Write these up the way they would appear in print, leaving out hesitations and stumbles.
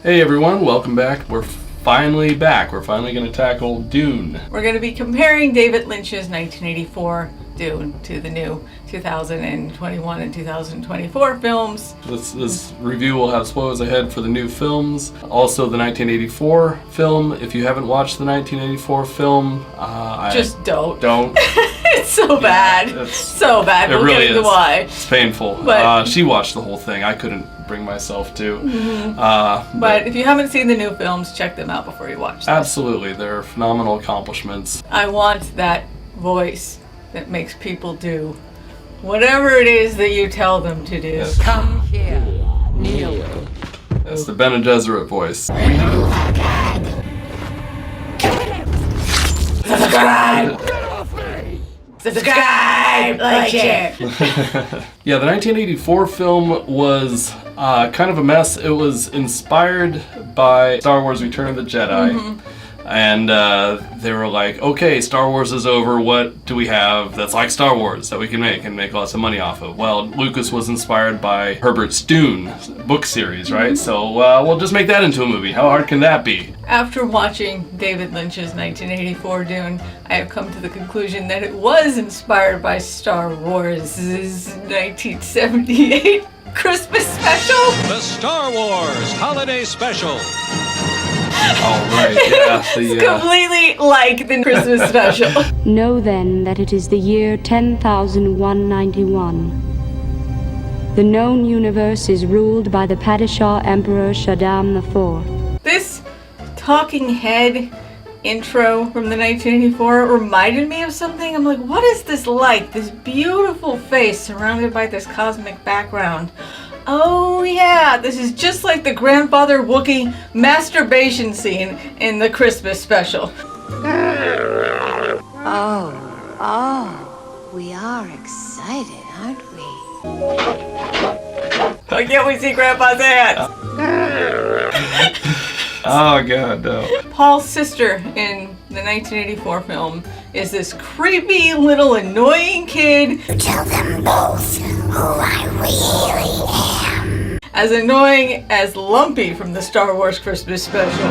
Hey everyone, welcome back. We're finally back. We're finally going to tackle Dune. We're going to be comparing David Lynch's 1984 Dune to the new 2021 and 2024 films. This review will have spoilers ahead for the new films. Also the 1984 film. If you haven't watched the 1984 film, just don't. Don't. It's so bad. It's so bad. We'll really get into why. It's painful. But, she watched the whole thing. I couldn't bring myself to. Mm-hmm. But if you haven't seen the new films, check them out before you watch them. Absolutely. They're phenomenal accomplishments. I want that voice that makes people do whatever it is that you tell them to do. Yes. Come here, kneel. That's the Bene Gesserit voice. Subscribe, like, share. Yeah, the 1984 film was kind of a mess. It was inspired by Star Wars Return of the Jedi. Mm-hmm. And they were like, okay, Star Wars is over. What do we have that's like Star Wars that we can make lots of money off of? Well, Lucas was inspired by Herbert's Dune book series, right? Mm-hmm. So we'll just make that into a movie. How hard can that be? After watching David Lynch's 1984 Dune, I have come to the conclusion that it was inspired by Star Wars' 1978 Christmas special. The Star Wars Holiday Special. Oh, right, yeah. It's completely like the Christmas special. Know then that it is the year 10,191. The known universe is ruled by the Padishah Emperor Shaddam IV. This talking head intro from the 1984 reminded me of something. I'm like, what is this like? This beautiful face surrounded by this cosmic background. Oh yeah, this is just like the grandfather Wookiee masturbation scene in the Christmas special. Oh, we are excited, aren't we? Why can't we see Grandpa's hands? Oh god, no. Paul's sister in the 1984 film is this creepy little annoying kid. Tell them both who I really am. As annoying as Lumpy from the Star Wars Christmas special.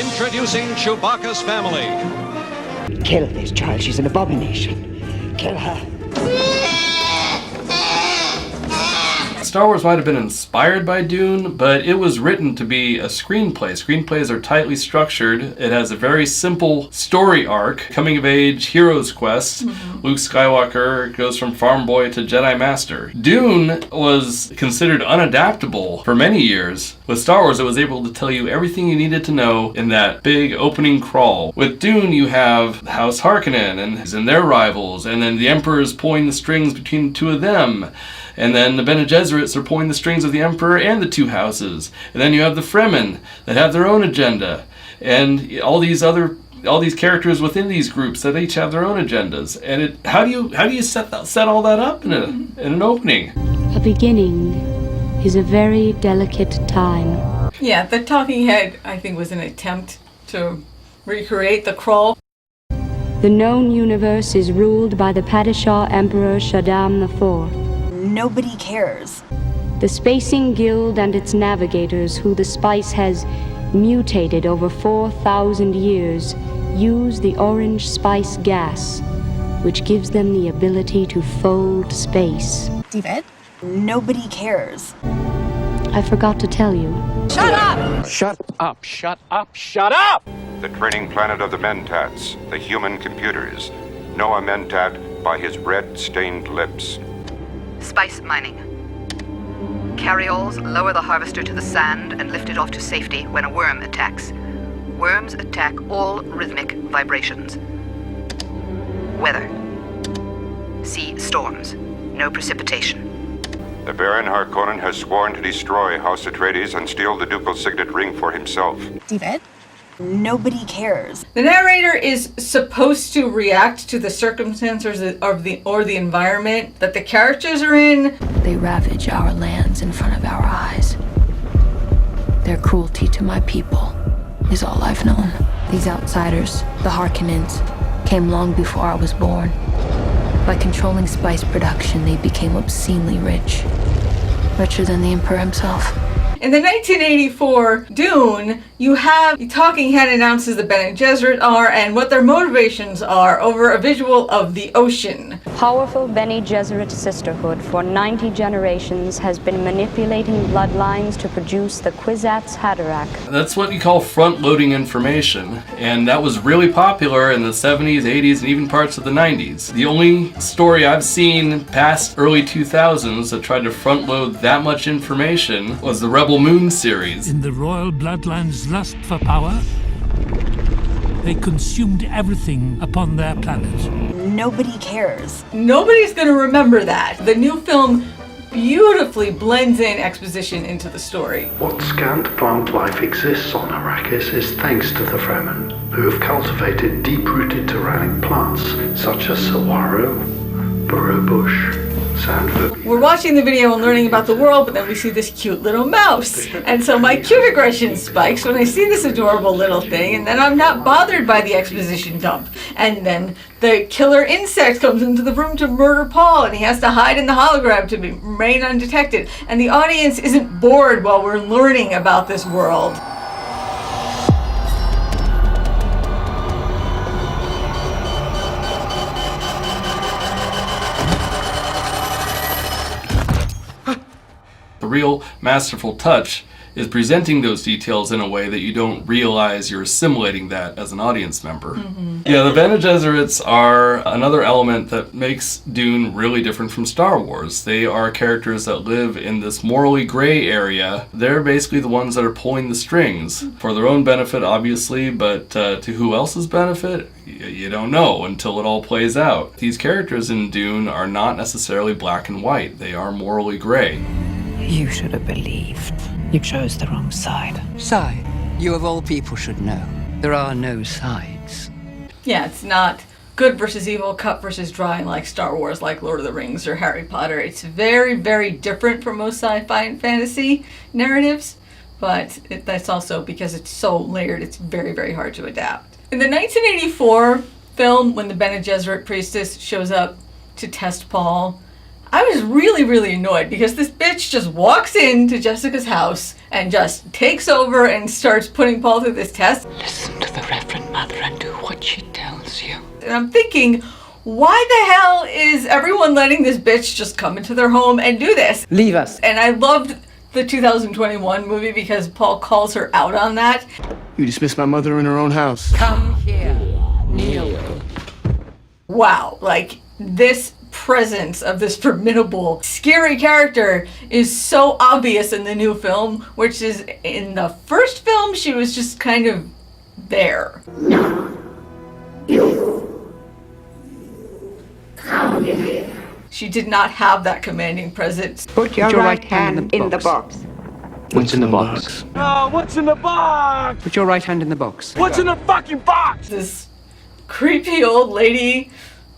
Introducing Chewbacca's family. Kill this child. She's an abomination. Kill her. Star Wars might have been inspired by Dune, but it was written to be a screenplay. Screenplays are tightly structured. It has a very simple story arc, coming-of-age hero's quest. Mm-hmm. Luke Skywalker goes from farm boy to Jedi Master. Dune was considered unadaptable for many years. With Star Wars, it was able to tell you everything you needed to know in that big opening crawl. With Dune, you have House Harkonnen and their rivals, and then the Emperor's pulling the strings between the two of them. And then the Bene Gesserits are pulling the strings of the Emperor and the two houses. And then you have the Fremen that have their own agenda. And all these characters within these groups that each have their own agendas. And how do you set all that up in an opening? A beginning is a very delicate time. Yeah, the talking head, I think, was an attempt to recreate the crawl. The known universe is ruled by the Padishah Emperor Shaddam IV. Nobody cares. The Spacing Guild and its navigators, who the spice has mutated over 4,000 years, use the orange spice gas, which gives them the ability to fold space. David, nobody cares. I forgot to tell you. Shut up! Shut up, shut up, shut up! The training planet of the Mentats, the human computers. Know a Mentat by his red-stained lips. Spice mining. Carryalls lower the harvester to the sand and lift it off to safety when a worm attacks. Worms attack all rhythmic vibrations. Weather. See storms. No precipitation. The Baron Harkonnen has sworn to destroy House Atreides and steal the ducal signet ring for himself. David, nobody cares. The narrator is supposed to react to the circumstances of the environment that the characters are in. They ravage our lands in front of our eyes. Their cruelty to my people is all I've known. These outsiders, the Harkonnens, came long before I was born. By controlling spice production, they became obscenely rich. Richer than the Emperor himself. In the 1984 Dune, you have the talking head announces the Bene Gesserit are and what their motivations are over a visual of the ocean. Powerful Bene Gesserit sisterhood for 90 generations has been manipulating bloodlines to produce the Kwisatz Haderach. That's what you call front-loading information, and that was really popular in the 70s, 80s, and even parts of the 90s. The only story I've seen past early 2000s that tried to front-load that much information was the Rebel Moon series. In the royal bloodline's lust for power, they consumed everything upon their planet. Nobody cares. Nobody's going to remember that. The new film beautifully blends in exposition into the story. What scant plant life exists on Arrakis is thanks to the Fremen, who have cultivated deep-rooted tyrannic plants such as saguaro, burrow bush, sandford. We're watching the video and learning about the world, but then we see this cute little mouse. And so my cute aggression spikes when I see this adorable little thing, and then I'm not bothered by the exposition dump. And then the killer insect comes into the room to murder Paul, and he has to hide in the hologram to remain undetected. And the audience isn't bored while we're learning about this world. The real masterful touch is presenting those details in a way that you don't realize you're assimilating that as an audience member. Yeah, the Bene Gesserits are another element that makes Dune really different from Star Wars. They are characters that live in this morally gray area. They're basically the ones that are pulling the strings for their own benefit, obviously, but to who else's benefit? You don't know until it all plays out. These characters in Dune are not necessarily black and white. They are morally gray. You should have believed. You chose the wrong side. Sai, you of all people should know. There are no sides. Yeah, it's not good versus evil, cut versus dry like Star Wars, like Lord of the Rings or Harry Potter. It's very, very different from most sci-fi and fantasy narratives, but that's also because it's so layered, it's very, very hard to adapt. In the 1984 film, when the Bene Gesserit priestess shows up to test Paul, I was really, really annoyed because this bitch just walks into Jessica's house and just takes over and starts putting Paul through this test. Listen to the Reverend Mother and do what she tells you. And I'm thinking, why the hell is everyone letting this bitch just come into their home and do this? Leave us. And I loved the 2021 movie because Paul calls her out on that. You dismissed my mother in her own house. Come here. Kneel. Wow, like this presence of this formidable, scary character is so obvious in the new film, which is in the first film, she was just kind of there. She did not have that commanding presence. Put your right hand in the box. What's in the box? Oh, what's in the box? Put your right hand in the box. What's in the fucking box? This creepy old lady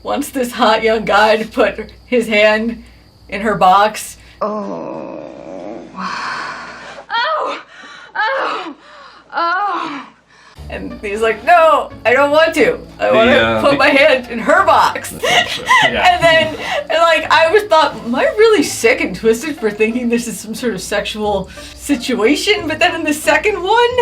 wants this hot young guy to put his hand in her box. Oh. And he's like, no, I don't want to. I want to put my hand in her box. And I was thought, am I really sick and twisted for thinking this is some sort of sexual situation? But then in the second one,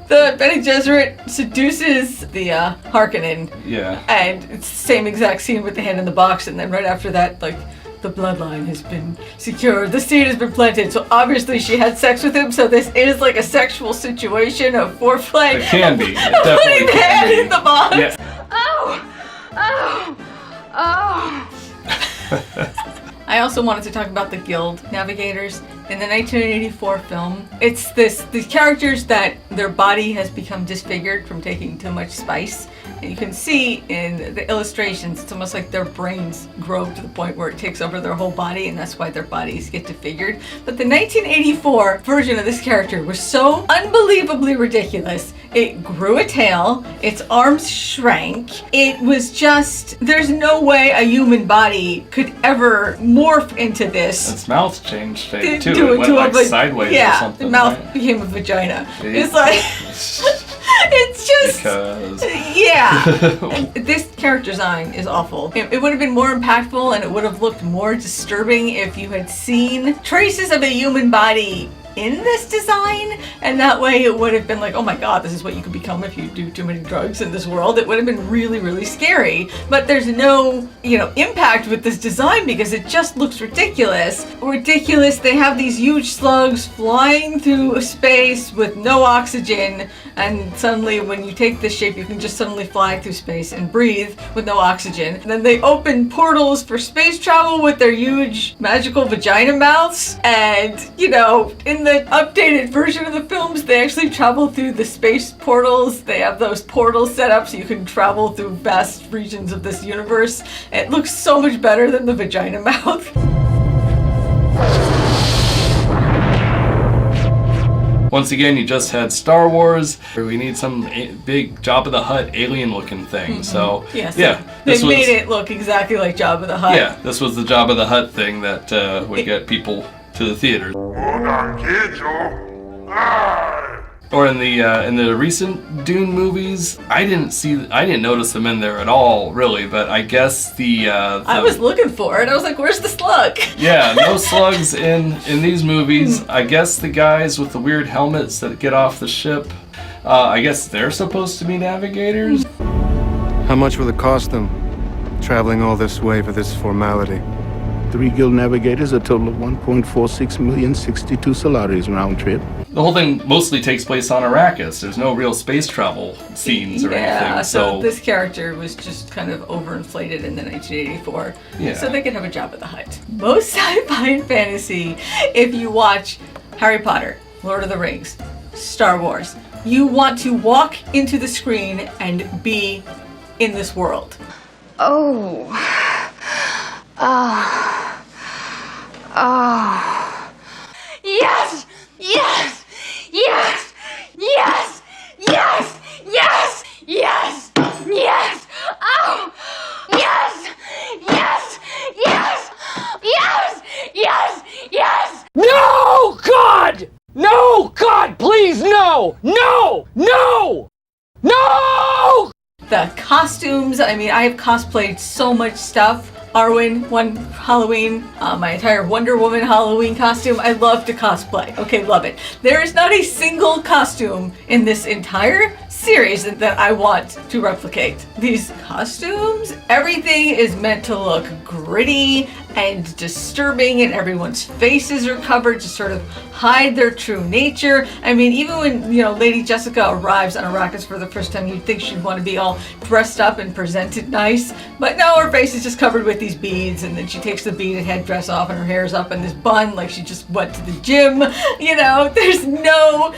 the Bene Gesserit seduces the Harkonnen. Yeah. And it's the same exact scene with the hand in the box. And then right after that, like, the bloodline has been secured. The seed has been planted. So obviously she had sex with him. So this is like a sexual situation of foreplay. It can be. It definitely putting the hand in the box. Yeah. I also wanted to talk about the Guild Navigators. In the 1984 film, it's these characters that their body has become disfigured from taking too much spice. And you can see in the illustrations, it's almost like their brains grow to the point where it takes over their whole body, and that's why their bodies get disfigured. But the 1984 version of this character was so unbelievably ridiculous. It grew a tail, its arms shrank. It was just, there's no way a human body could ever morph into this. Its mouth changed shape too. It went like sideways or something. The mouth right? became a vagina. It's like, it's just, and this character design is awful. It would have been more impactful and it would have looked more disturbing if you had seen traces of a human body in this design, and that way it would have been like, oh my god, this is what you could become if you do too many drugs in this world. It would have been really, really scary. But there's no, impact with this design because it just looks ridiculous. Ridiculous. They have these huge slugs flying through space with no oxygen, and suddenly when you take this shape, you can just suddenly fly through space and breathe with no oxygen. And then they open portals for space travel with their huge magical vagina mouths. And, in the updated version of the films, they actually travel through the space portals. They have those portals set up so you can travel through vast regions of this universe. It looks so much better than the vagina mouth. Once again, you just had Star Wars. We need some big Jabba the Hutt alien-looking thing. So, they made it look exactly like Jabba the Hutt. Yeah, this was the Jabba the Hutt thing that would get people to the theaters. Or in the recent Dune movies, I didn't notice them in there at all, really. But I guess I was looking for it. I was like, "Where's the slug?" Yeah, no slugs in these movies. I guess the guys with the weird helmets that get off the ship, I guess they're supposed to be navigators. How much will it cost them, traveling all this way for this formality? 3 guild navigators, a total of 1.46 million, 62 salaries round trip. The whole thing mostly takes place on Arrakis. There's no real space travel scenes or anything. So this character was just kind of overinflated in the 1984. Yeah. So they could have a Jabba the Hutt. Most sci-fi and fantasy, if you watch Harry Potter, Lord of the Rings, Star Wars, you want to walk into the screen and be in this world. Oh. Yes! Yes! Yes! Yes! Yes! Yes! Yes! Yes! Oh! Yes! Yes! Yes! Yes! Yes! Yes! No, God! No, God, please, no! No! No! No! The costumes, I have cosplayed so much stuff. Arwen, one Halloween, my entire Wonder Woman Halloween costume. I love to cosplay. Okay, love it. There is not a single costume in this entire series that I want to replicate. These costumes, everything is meant to look gritty and disturbing, and everyone's faces are covered to sort of hide their true nature. Even when, Lady Jessica arrives on Arrakis for the first time, you'd think she'd want to be all dressed up and presented nice. But no, her face is just covered with these beads, and then she takes the beaded headdress off and her hair's up in this bun like she just went to the gym. There's no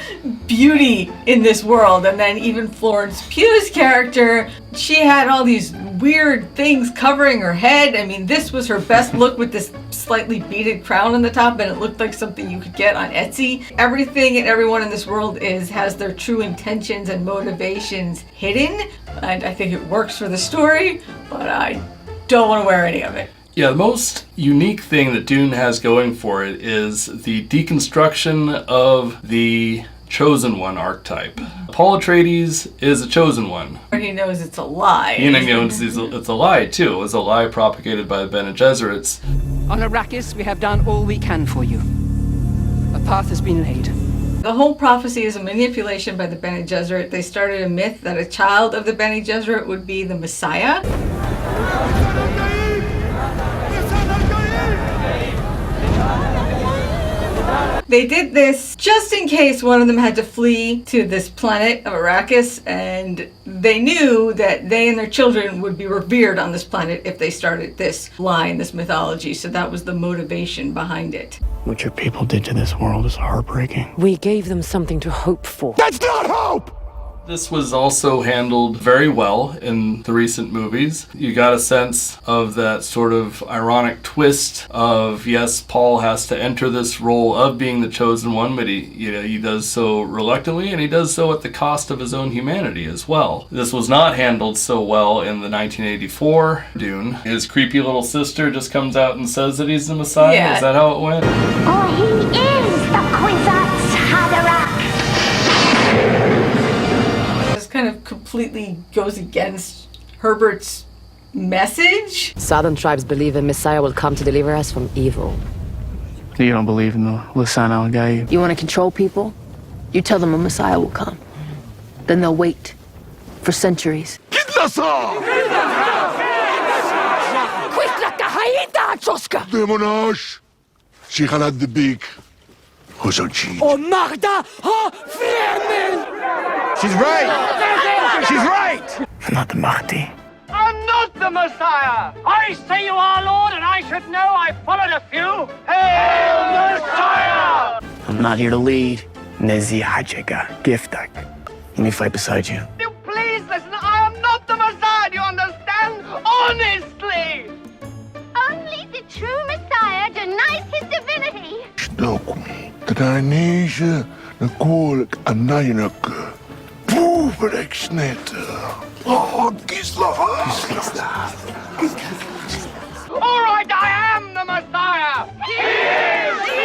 beauty in this world. And then even Florence Pugh's character, she had all these weird things covering her head. This was her best look with this slightly beaded crown on the top, and it looked like something you could get on Etsy. Everything and everyone in this world has their true intentions and motivations hidden, and I think it works for the story, but I don't want to wear any of it. Yeah, the most unique thing that Dune has going for it is the deconstruction of the Chosen One archetype. Paul Atreides is a Chosen One. He knows it's a lie. He knows it's a lie, too. It was a lie propagated by the Bene Gesserits. On Arrakis, we have done all we can for you. A path has been laid. The whole prophecy is a manipulation by the Bene Gesserit. They started a myth that a child of the Bene Gesserit would be the Messiah. They did this just in case one of them had to flee to this planet of Arrakis, and they knew that they and their children would be revered on this planet if they started this line, this mythology. So that was the motivation behind it. What your people did to this world is heartbreaking. We gave them something to hope for. That's not hope! This was also handled very well in the recent movies. You got a sense of that sort of ironic twist of, yes, Paul has to enter this role of being the chosen one, but he does so reluctantly, and he does so at the cost of his own humanity as well. This was not handled so well in the 1984 Dune. His creepy little sister just comes out and says that he's the Messiah. Yeah. Is that how it went? Or he is the Kwisatz Haderach. Kind of completely goes against Herbert's message. Southern tribes believe a Messiah will come to deliver us from evil. You don't believe in the Lisan al-Gaib? You want to control people? You tell them a Messiah will come. Then they'll wait for centuries. Demonage! Shichalad the big. Hosanchi. Oh, Magda! Oh, Flemen! She's right! She's right! I'm not the Mahdi. I'm not the Messiah! I say you are, Lord, and I should know I followed a few. Hail, Messiah! I'm not here to lead. Nezi Hajaga, Giftak. Let me fight beside you. You please listen, I am not the Messiah, do you understand? Honestly! Only the true Messiah denies his divinity. Snokum. Tadanisha. Nakolk. Anayanak. Puberexnet. Oh, Gislav. All right, I am the Messiah! He is the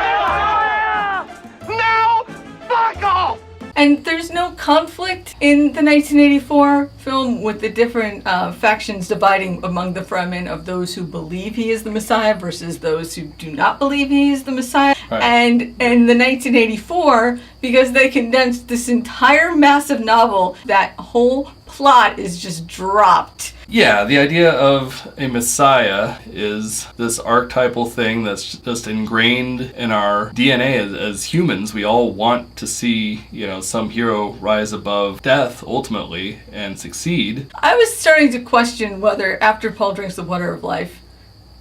Messiah! Now, fuck off! And there's no conflict in the 1984 film with the different factions dividing among the Fremen of those who believe he is the Messiah versus those who do not believe he is the Messiah. Right. And in the 1984, because they condensed this entire massive novel, that whole plot is just dropped. Yeah, the idea of a Messiah is this archetypal thing that's just ingrained in our DNA as humans. We all want to see, some hero rise above death ultimately and succeed. I was starting to question whether after Paul drinks the water of life,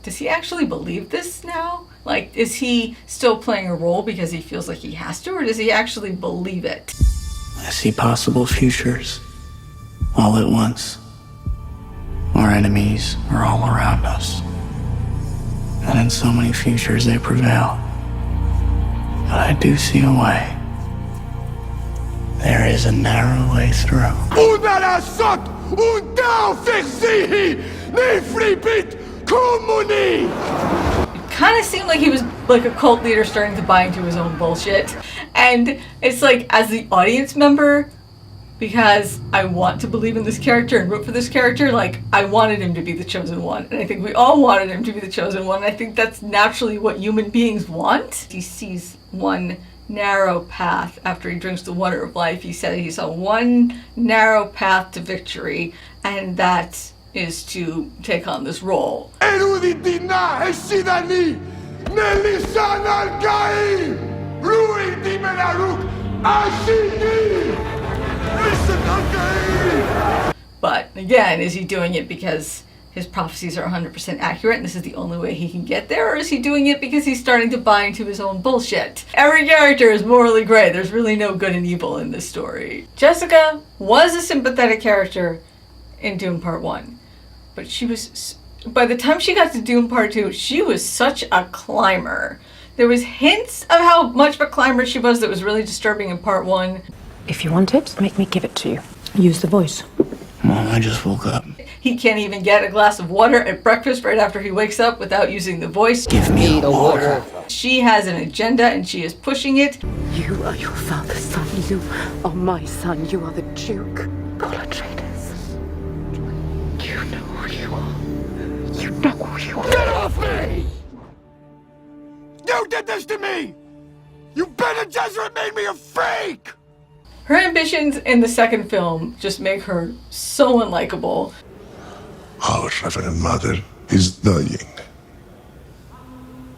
does he actually believe this now? Like, is he still playing a role because he feels like he has to, or does he actually believe it? I see possible futures all at once. Our enemies are all around us. And in so many futures they prevail. But I do see a way. There is a narrow way through. It kind of seemed like he was like a cult leader starting to buy into his own bullshit. And it's like, as the audience member, because I want to believe in this character and root for this character, like, I wanted him to be the chosen one. And I think we all wanted him to be the chosen one. And I think that's naturally what human beings want. He sees one narrow path after he drinks the water of life. He said he saw one narrow path to victory, and that is to take on this role. But again, is he doing it because his prophecies are 100% accurate and this is the only way he can get there? Or is he doing it because he's starting to buy into his own bullshit? Every character is morally gray. There's really no good and evil in this story. Jessica was a sympathetic character in Dune Part 1. But she was, by the time she got to Dune Part 2, she was such a climber. There was hints of how much of a climber she was that was really disturbing in Part 1. If you want it, make me give it to you. Use the voice. Mom, I just woke up. He can't even get a glass of water at breakfast right after he wakes up without using the voice. Give me the water. She has an agenda and she is pushing it. You are your father's son. You are my son. You are the Duke. Polar traitors. You know who you are. You know who you are. Get off me! You did this to me! You Bene Gesserit made me a freak! Her ambitions in the second film just make her so unlikable. Our Reverend Mother is dying.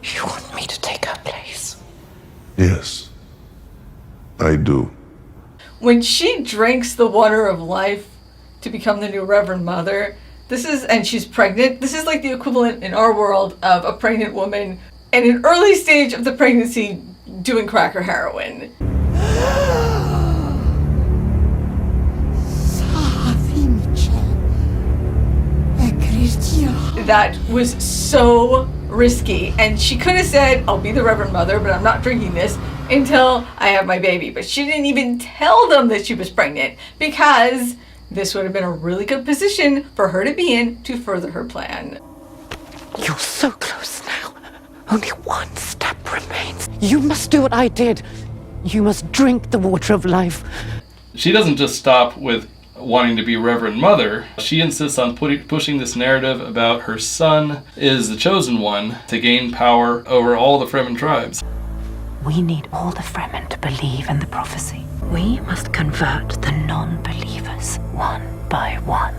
You want me to take her place? Yes, I do. When she drinks the water of life to become the new Reverend Mother, and she's pregnant, this is like the equivalent in our world of a pregnant woman in an early stage of the pregnancy doing crack or heroin. That was so risky, and she could have said, I'll be the Reverend Mother, but I'm not drinking this until I have my baby. But she didn't even tell them that she was pregnant, because this would have been a really good position for her to be in to further her plan. You're so close now. Only one step remains. You must do what I did. You must drink the water of life. She doesn't just stop with wanting to be Reverend Mother, she insists on pushing this narrative about her son is the chosen one to gain power over all the Fremen tribes. We need all the Fremen to believe in the prophecy. We must convert the non-believers one by one.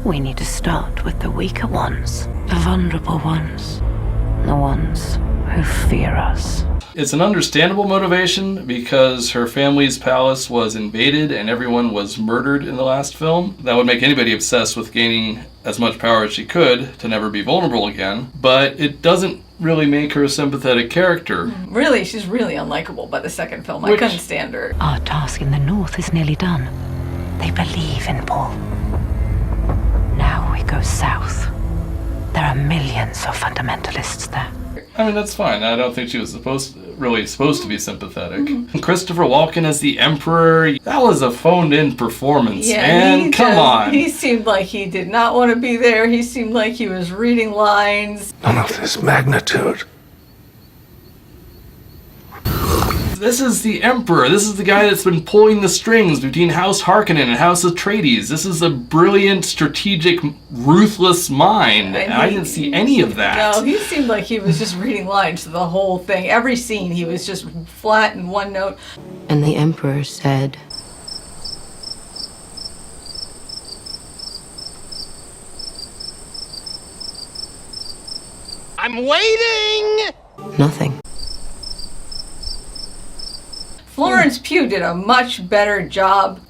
We need to start with the weaker ones, the vulnerable ones, the ones who fear us. It's an understandable motivation because her family's palace was invaded and everyone was murdered in the last film. That would make anybody obsessed with gaining as much power as she could to never be vulnerable again. But it doesn't really make her a sympathetic character. Really, she's really unlikable by the second film. I couldn't stand her. Our task in the north is nearly done. They believe in Paul. Now we go south. There are millions of fundamentalists there. I mean, that's fine. I don't think she was supposed to be sympathetic. Christopher Walken as the Emperor, that was a phoned-in performance, man. Come on. He seemed like he did not want to be there. He seemed like he was reading lines. None of this magnitude. This is the Emperor. This is the guy that's been pulling the strings between House Harkonnen and House Atreides. This is a brilliant, strategic, ruthless mind. And I didn't see any of that. No, he seemed like he was just reading lines to the whole thing. Every scene, he was just flat in one note. And the Emperor said, I'm waiting! nothing. Florence Pugh did a much better job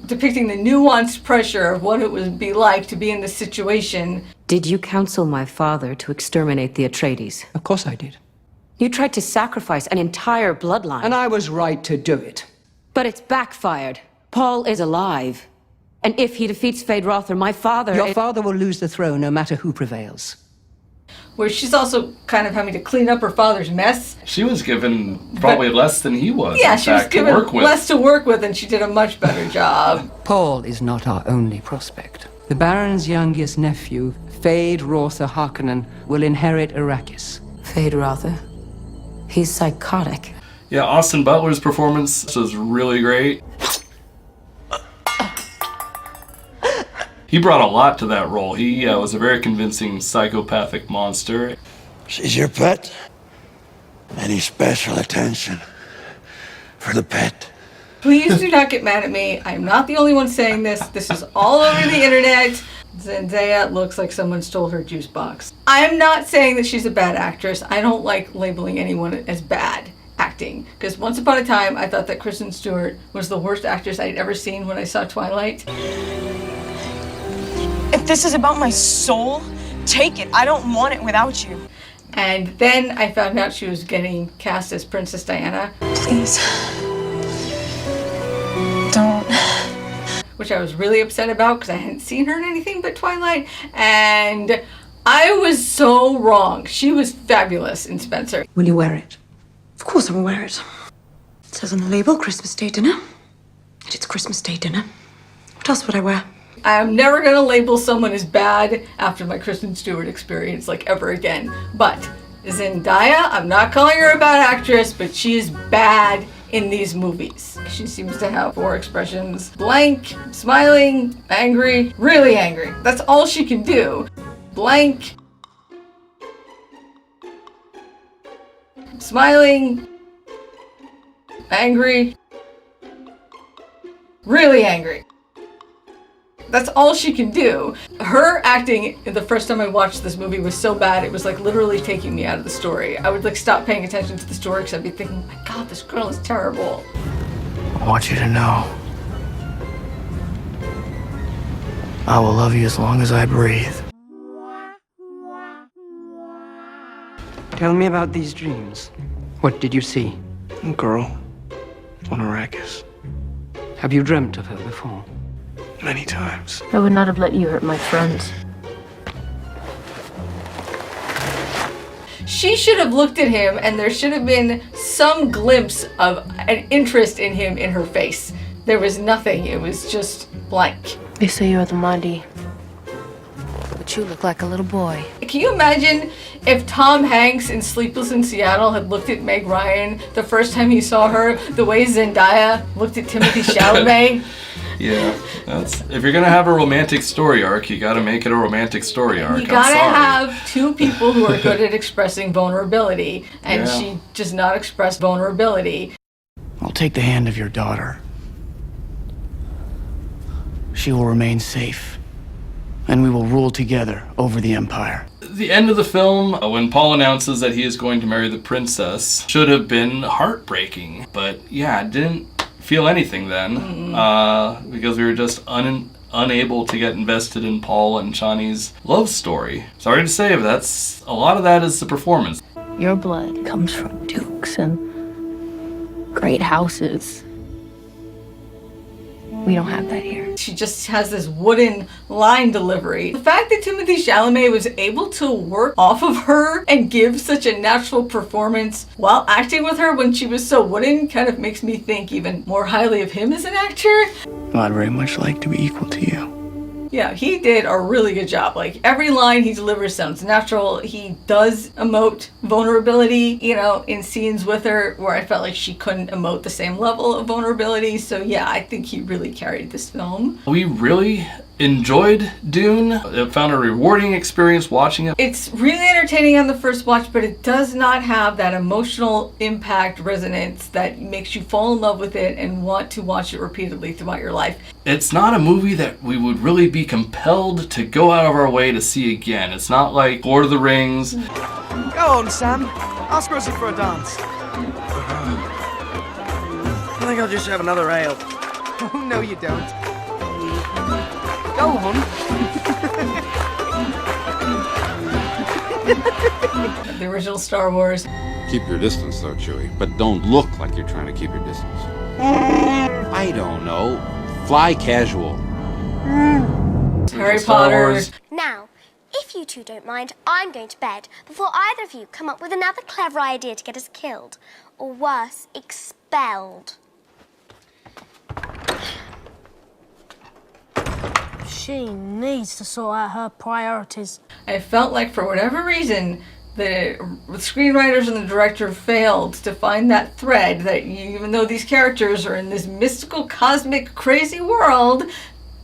depicting the nuanced pressure of what it would be like to be in this situation. Did you counsel my father to exterminate the Atreides? Of course I did. You tried to sacrifice an entire bloodline. And I was right to do it. But it's backfired. Paul is alive. And if he defeats Feyd-Rautha, my father... Your father will lose the throne no matter who prevails. Where she's also kind of having to clean up her father's mess. She was given probably less than he was. Yeah, in she was fact, given to work with. less to work with, and she did a much better job. Paul is not our only prospect. The Baron's youngest nephew, Feyd-Rautha Harkonnen, will inherit Arrakis. Feyd-Rautha? He's psychotic. Yeah, Austin Butler's performance was really great. He brought a lot to that role. He was a very convincing psychopathic monster. She's your pet? Any special attention for the pet? Please do not get mad at me. I'm not the only one saying this. This is all over the internet. Zendaya looks like someone stole her juice box. I'm not saying that she's a bad actress. I don't like labeling anyone as bad acting. Because once upon a time, I thought that Kristen Stewart was the worst actress I'd ever seen when I saw Twilight. If this is about my soul, take it. I don't want it without you. And then I found out she was getting cast as Princess Diana. Please. Don't. Which I was really upset about because I hadn't seen her in anything but Twilight. And I was so wrong. She was fabulous in Spencer. Will you wear it? Of course I will wear it. It says on the label, Christmas Day dinner. And it's Christmas Day dinner. What else would I wear? I'm never going to label someone as bad after my Kristen Stewart experience, like, ever again. But Zendaya, I'm not calling her a bad actress, but she is bad in these movies. She seems to have 4 expressions: blank, smiling, angry, really angry. That's all she can do. Blank, smiling, angry, really angry. That's all she can do. Her acting the first time I watched this movie was so bad, it was like literally taking me out of the story. I would like stop paying attention to the story because I'd be thinking, oh my God, this girl is terrible. I want you to know I will love you as long as I breathe. Tell me about these dreams. What did you see? A girl on Arrakis. Have you dreamt of her before? Many times. I would not have let you hurt my friends. She should have looked at him and there should have been some glimpse of an interest in him in her face. There was nothing. It was just blank. They say you are the Mahdi. But you look like a little boy. Can you imagine if Tom Hanks in Sleepless in Seattle had looked at Meg Ryan the first time he saw her, the way Zendaya looked at Timothée Chalamet? Yeah, if you're gonna have a romantic story arc, you gotta make it a romantic story arc. You gotta have two people who are good at expressing vulnerability, and she does not express vulnerability. I'll take the hand of your daughter. She will remain safe, and we will rule together over the Empire. The end of the film, when Paul announces that he is going to marry the princess, should have been heartbreaking. But yeah, it didn't feel anything then, because we were just unable to get invested in Paul and Chani's love story. Sorry to say, but a lot of that is the performance. Your blood comes from dukes and great houses. We don't have that here. She just has this wooden line delivery. The fact that Timothée Chalamet was able to work off of her and give such a natural performance while acting with her when she was so wooden kind of makes me think even more highly of him as an actor. I'd very much like to be equal to you. Yeah, he did a really good job. Like, every line he delivers sounds natural. He does emote vulnerability, in scenes with her where I felt like she couldn't emote the same level of vulnerability. So yeah, I think he really carried this film. We really enjoyed Dune. I found a rewarding experience watching it. It's really entertaining on the first watch, but it does not have that emotional impact resonance that makes you fall in love with it and want to watch it repeatedly throughout your life. It's not a movie that we would really be compelled to go out of our way to see again. It's not like Lord of the Rings. Go on, Sam. Ask Rosie for a dance. I think I'll just have another ale. Oh, no you don't. Go on. The original Star Wars. Keep your distance though, Chewie, but don't look like you're trying to keep your distance. I don't know. Fly casual. Harry Potter. Now, if you two don't mind, I'm going to bed before either of you come up with another clever idea to get us killed. Or worse, expelled. She needs to sort out her priorities. I felt like for whatever reason, the screenwriters and the director failed to find that thread that even though these characters are in this mystical, cosmic, crazy world,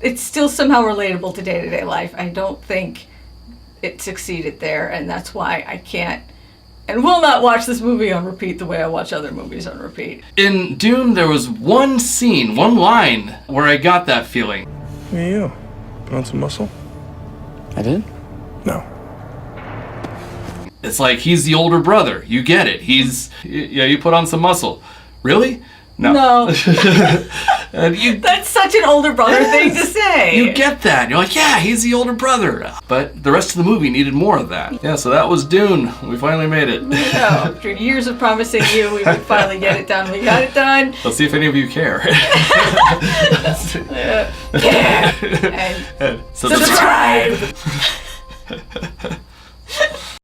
it's still somehow relatable to day-to-day life. I don't think it succeeded there, and that's why I can't and will not watch this movie on repeat the way I watch other movies on repeat. In Dune, there was one scene, one line, where I got that feeling. Look at you. Put on some muscle? I did? No. It's like he's the older brother. You get it. You put on some muscle. Really? No. That's such an older brother thing to say. You get that. You're like, yeah, he's the older brother. But the rest of the movie needed more of that. Yeah, so that was Dune. We finally made it. After years of promising you we would finally get it done, we got it done. Let's see if any of you care. Care. And subscribe.